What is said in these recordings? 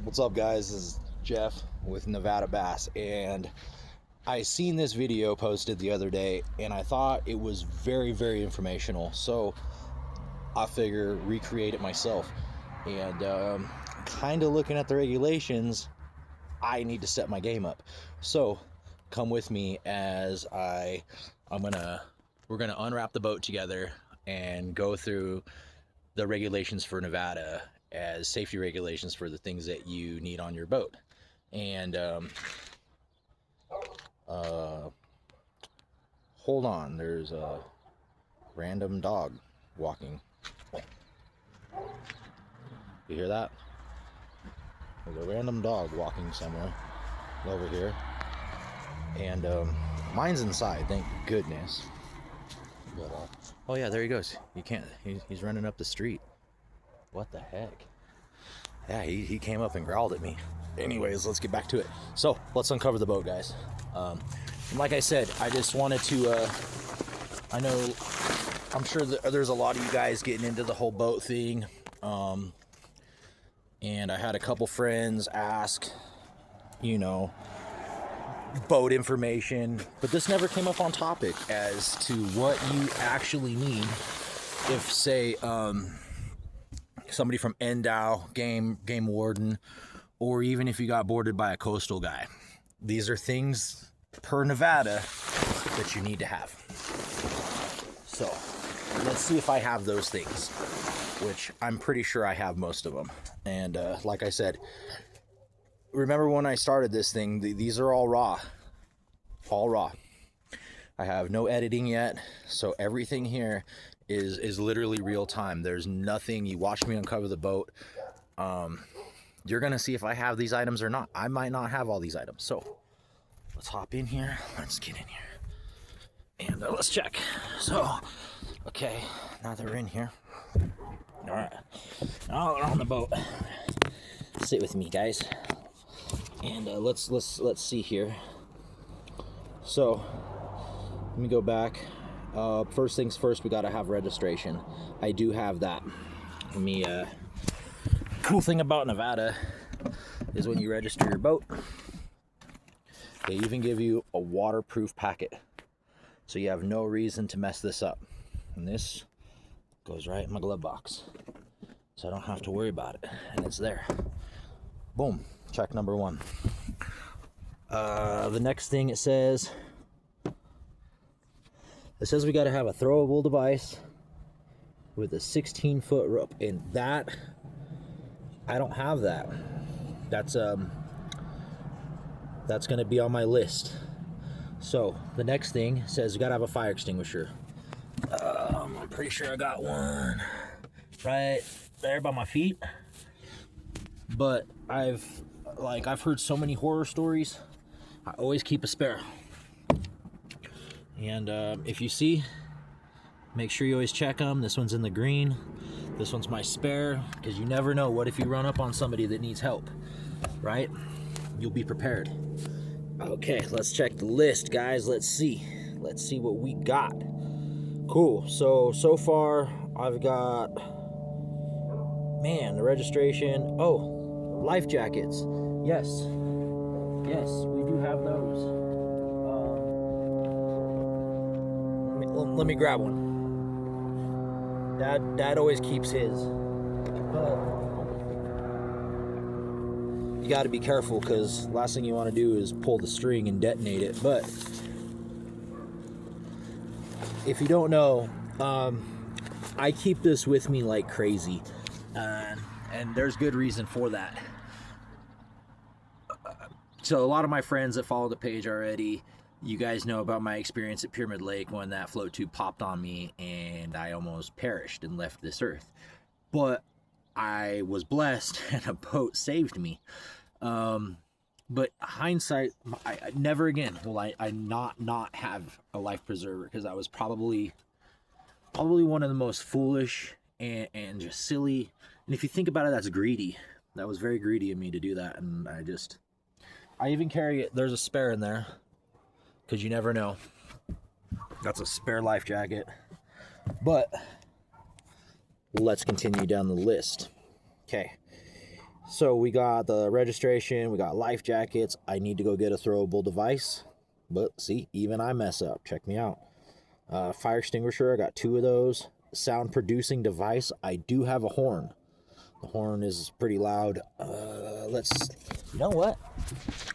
What's up, guys? This is Jeff with Nevada Bass, and I seen this video posted the other day and I thought it was very informational, so I figure recreate it myself. And kind of looking at the regulations, I need to set my game up. So come with me as we're gonna unwrap the boat together and go through the regulations for Nevada as safety regulations for the things that you need on your boat. And hold on, there's a random dog walking. You hear that? There's a random dog walking somewhere over here, and mine's inside, thank goodness. But oh yeah, there he goes. You can't. He's running up the street. What the heck? Yeah, he came up and growled at me. Anyways, let's get back to it. So let's uncover the boat, guys. Like I said, I just wanted to. I'm sure that there's a lot of you guys getting into the whole boat thing. And I had a couple friends ask, boat information, but this never came up on topic as to what you actually need if, say, somebody from NDOW, game warden, or even if you got boarded by a coastal guy. These are things per Nevada that you need to have. So let's see if I have those things, which I'm pretty sure I have most of them. And like I said, remember when I started this thing, these are all raw. I have no editing yet, so everything here is literally real time. There's nothing. You watch me uncover the boat, you're gonna see if I have these items or not. I might not have all these items. So let's hop in here. Let's get in here and let's check. So okay, now that we're in here, all right, now we're on the boat. Sit with me, guys, and let's see here. So let me go back. First things first, we gotta have registration. I do have that. Cool thing about Nevada is when you register your boat, they even give you a waterproof packet, so you have no reason to mess this up. And this goes right in my glove box, so I don't have to worry about it, and it's there. Boom, check number one. The next thing it says we got to have a throwable device with a 16-foot rope, and that I don't have that. That's going to be on my list. So the next thing says you got to have a fire extinguisher. I'm pretty sure I got one right there by my feet, but I've heard so many horror stories. I always keep a spare. And if you see, make sure you always check them. This one's in the green. This one's my spare, because you never know. What if you run up on somebody that needs help, right? You'll be prepared. Okay, let's check the list, guys. Let's see what we got. Cool. So far I've got, the registration. Oh, life jackets. Yes, we do have those. Let me grab one. Dad always keeps his. But you got to be careful, because last thing you want to do is pull the string and detonate it. But if you don't know, I keep this with me like crazy, and there's good reason for that. So a lot of my friends that follow the page already, you guys know about my experience at Pyramid Lake when that float tube popped on me and I almost perished and left this earth. But I was blessed and a boat saved me. But hindsight, I never again will I not have a life preserver, because I was probably one of the most foolish and just silly. And if you think about it, that's greedy. That was very greedy of me to do that. And I even carry it. There's a spare in there, because you never know. That's a spare life jacket. But let's continue down the list. Okay, So we got the registration, we got life jackets. I need to go get a throwable device, but see, even I mess up. Check me out. Fire extinguisher, I got 2 of those. Sound producing device, I do have a horn. The horn is pretty loud. You know what?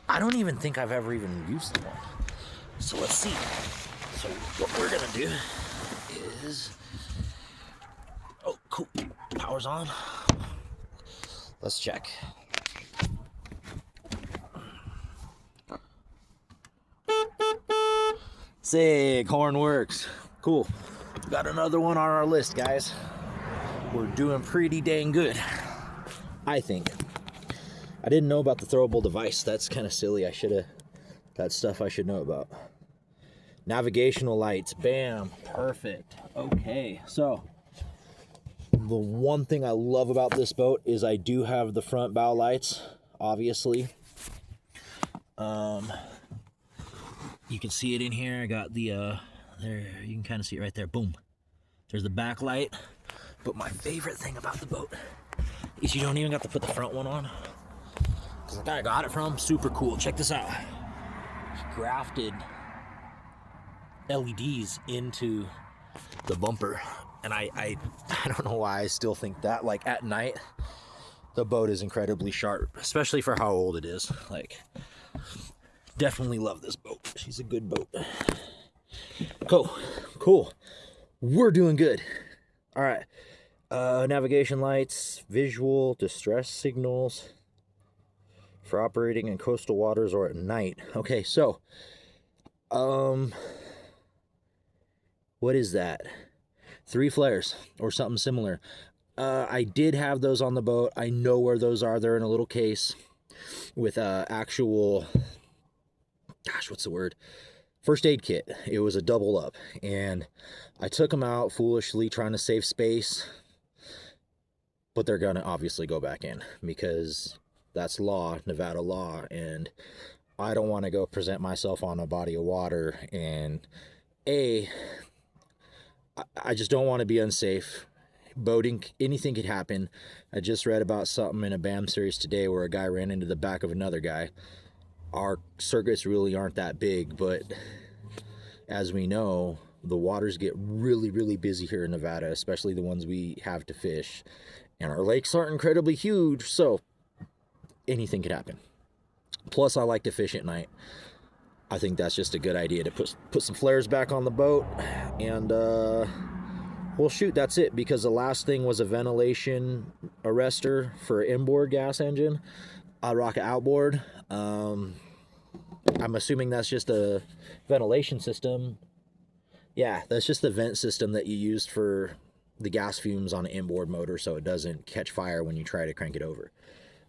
I don't even think I've ever even used the horn. So let's see. So what we're gonna do is, oh, cool, power's on. Let's check. Sick, horn works. Cool. Got another one on our list, guys. We're doing pretty dang good, I think. I didn't know about the throwable device. That's kind of silly. That's stuff I should know about. Navigational lights, bam, perfect. Okay, so the one thing I love about this boat is I do have the front bow lights, obviously. You can see it in here. I got the there, you can kind of see it right there. Boom. There's the back light. But my favorite thing about the boat is you don't even have to put the front one on. Because the guy I got it from, super cool. Check this out. He grafted LEDs into the bumper. And I don't know why I still think that. Like, at night, the boat is incredibly sharp, especially for how old it is. Like, definitely love this boat. She's a good boat. Cool. We're doing good. All right. Navigation lights, visual distress signals for operating in coastal waters or at night. Okay, so, what is that? 3 flares or something similar. I did have those on the boat. I know where those are. They're in a little case with actual, gosh, what's the word? First aid kit. It was a double up, and I took them out foolishly trying to save space, but they're gonna obviously go back in because that's law, Nevada law, and I don't want to go present myself on a body of water, and I just don't want to be unsafe. Boating, anything could happen. I just read about something in a BAM series today where a guy ran into the back of another guy. Our circuits really aren't that big, but as we know, the waters get really, really busy here in Nevada, especially the ones we have to fish. And our lakes aren't incredibly huge, so anything could happen. Plus, I like to fish at night. I think that's just a good idea to put some flares back on the boat. And, well, shoot, that's it. Because the last thing was a ventilation arrestor for an inboard gas engine. I rock an outboard. I'm assuming that's just a ventilation system. Yeah, that's just the vent system that you used for the gas fumes on an inboard motor so it doesn't catch fire when you try to crank it over.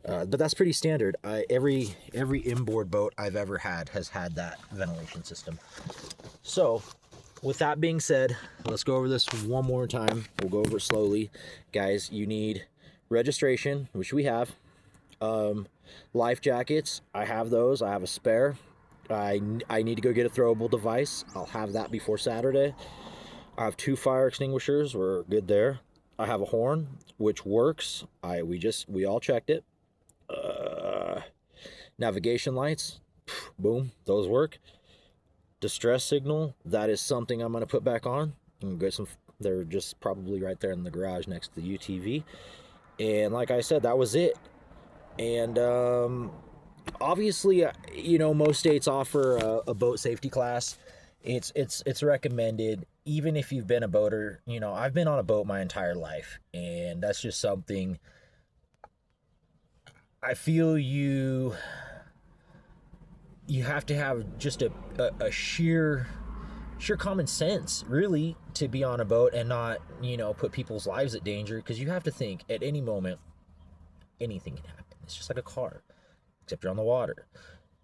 But that's pretty standard. Every inboard boat I've ever had has had that ventilation system. So, with that being said, let's go over this one more time. We'll go over it slowly. Guys, you need registration, which we have. Life jackets, I have those. I have a spare. I need to go get a throwable device. I'll have that before Saturday. I have 2 fire extinguishers. We're good there. I have a horn, which works. We all checked it. Navigation lights, boom, those work. Distress signal, that is something I'm going to put back on. I'm get some. They're just probably right there in the garage next to the UTV. And like I said, that was it. And obviously, you know, most states offer a boat safety class. It's recommended, even if you've been a boater. You know, I've been on a boat my entire life, and that's just something I feel you have to have just a sheer common sense, really, to be on a boat and not, you know, put people's lives at danger. Because you have to think, at any moment, anything can happen. It's just like a car, except you're on the water.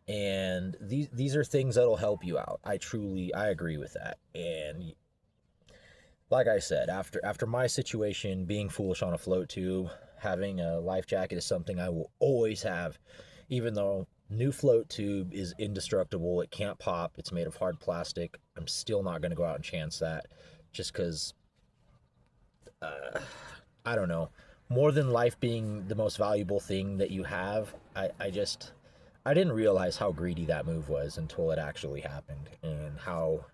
And these are things that'll help you out. I agree with that. And like I said, after my situation, being foolish on a float tube, having a life jacket is something I will always have, even though new float tube is indestructible. It can't pop. It's made of hard plastic. I'm still not going to go out and chance that, just because, I don't know. more than life being the most valuable thing that you have, I didn't realize how greedy that move was until it actually happened, and how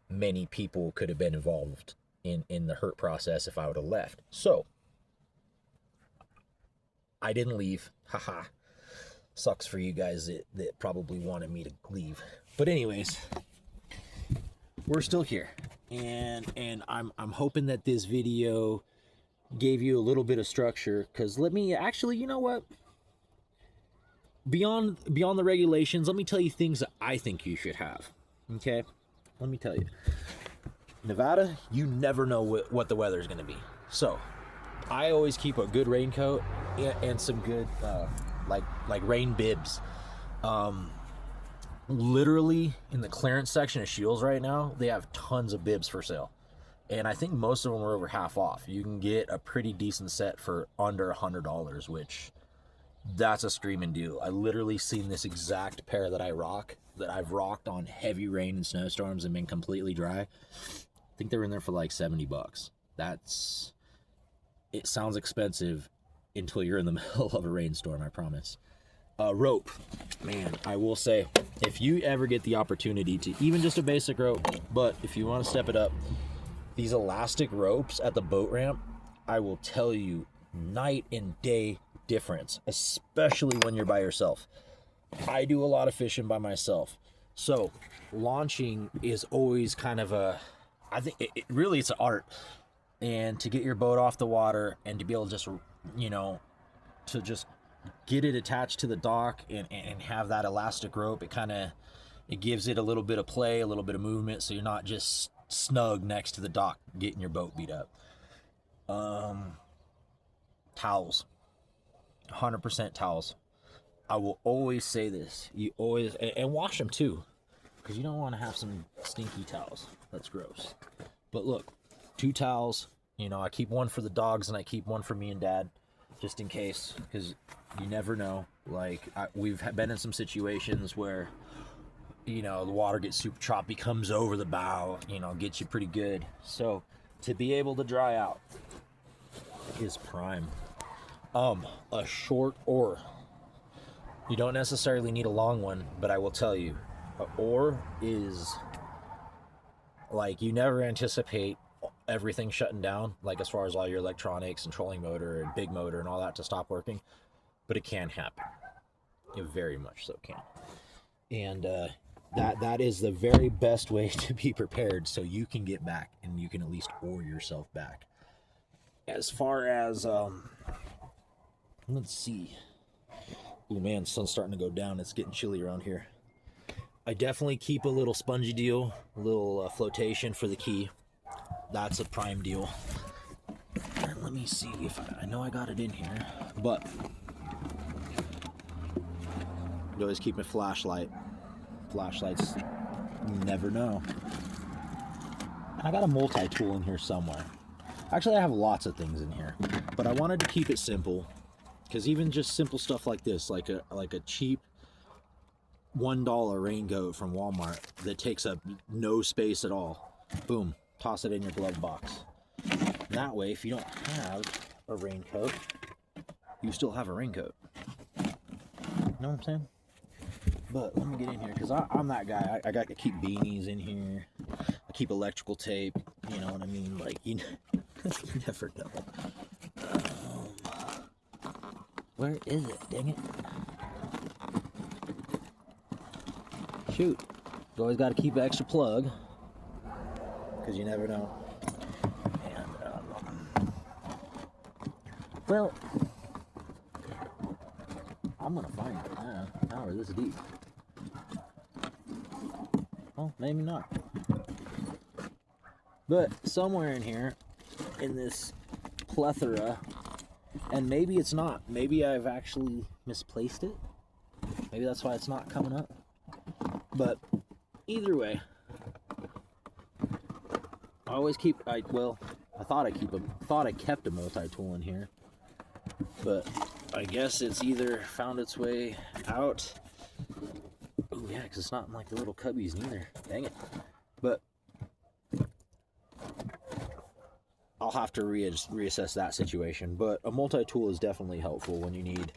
many people could have been involved in the hurt process if I would have left. So I didn't leave. Haha. Sucks for you guys that probably wanted me to leave. But anyways, we're still here. And I'm hoping that this video gave you a little bit of structure, because let me actually, you know what? Beyond the regulations, let me tell you things that I think you should have. Okay? Let me tell you. Nevada, you never know what the weather is going to be. So, I always keep a good raincoat and some good like rain bibs. Literally in the clearance section of Scheels right now, they have tons of bibs for sale, and I think most of them are over half off. You can get a pretty decent set for under $100, which that's a screaming deal. I literally seen this exact pair that I've rocked on heavy rain and snowstorms and been completely dry. I think they were in there for like $70. It sounds expensive until you're in the middle of a rainstorm, I promise. Rope, man, I will say, if you ever get the opportunity to, even just a basic rope, but if you want to step it up, these elastic ropes at the boat ramp, I will tell you, night and day difference, especially when you're by yourself. I do a lot of fishing by myself, so launching is always kind of I think it really, it's an art. And to get your boat off the water and to be able to just, to just get it attached to the dock and have that elastic rope, it gives it a little bit of play, a little bit of movement, so you're not just snug next to the dock getting your boat beat up. Towels, 100% towels. I will always say this, you always, and wash them too, because you don't want to have some stinky towels. That's gross. But look, 2 towels, I keep one for the dogs and I keep one for me and Dad, just in case, because you never know. Like, we've been in some situations where, the water gets super choppy, comes over the bow, gets you pretty good. So to be able to dry out is prime. A short oar. You don't necessarily need a long one, but I will tell you, an oar is like, you never anticipate everything shutting down, like as far as all your electronics and trolling motor and big motor and all that to stop working, but it can happen. It very much so can. And that is the very best way to be prepared, so you can get back and you can at least oar yourself back. As far as let's see, oh man, sun's starting to go down. It's getting chilly around here. I definitely keep a little spongy deal, a little flotation for the key. That's a prime deal. And let me see if I know I got it in here, but you always keep a flashlight. Flashlights, you never know. And I got a multi-tool in here somewhere. Actually, I have lots of things in here, but I wanted to keep it simple, because even just simple stuff like this, like a cheap $1 raincoat from Walmart that takes up no space at all, boom, toss it in your glove box. And that way, if you don't have a raincoat, you still have a raincoat. You know what I'm saying? But let me get in here, because I'm that guy. I got to keep beanies in here. I keep electrical tape. You know what I mean? Like, you never know. Where is it? Dang it. Shoot. You always got to keep an extra plug, because you never know. And, well, I'm going to find it. Now we're this deep. Well, maybe not. But somewhere in here, in this plethora, and maybe it's not. Maybe I've actually misplaced it. Maybe that's why it's not coming up. But either way, I always keep. I thought I kept a multi-tool in here, but I guess it's either found its way out. Oh yeah, because it's not in like the little cubbies neither. Dang it. But I'll have to reassess that situation. But a multi-tool is definitely helpful when you need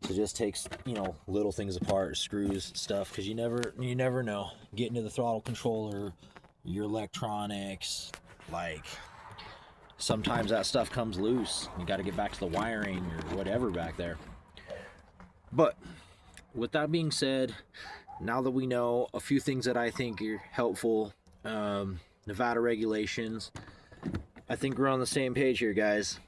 to just take, you know, little things apart, screws, stuff, because you never know. Get into the throttle controller, your electronics, like sometimes that stuff comes loose. You got to get back to the wiring or whatever back there. But with that being said, now that we know a few things that I think are helpful, Nevada regulations, I think we're on the same page here, guys.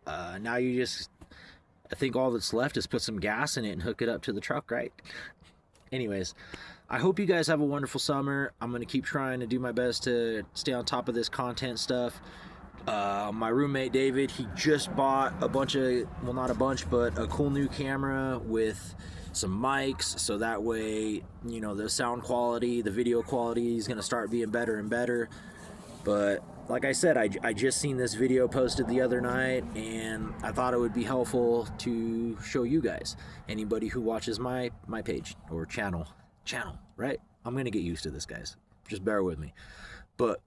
Now I think all that's left is put some gas in it and hook it up to the truck, right? Anyways, I hope you guys have a wonderful summer. I'm going to keep trying to do my best to stay on top of this content stuff. My roommate David, he just bought a bunch of, well, not a bunch, but a cool new camera with some mics, so that way, you know, the sound quality, the video quality is going to start being better and better. But like I said, I just seen this video posted the other night, and I thought it would be helpful to show you guys, anybody who watches my page or channel, right? I'm going to get used to this, guys. Just bear with me. But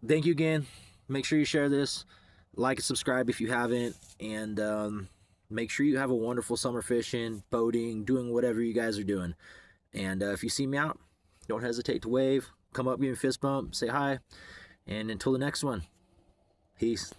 thank you again. Make sure you share this, like and subscribe if you haven't, and make sure you have a wonderful summer fishing, boating, doing whatever you guys are doing. And if you see me out, don't hesitate to wave, come up, give me a fist bump, say hi, and until the next one, peace.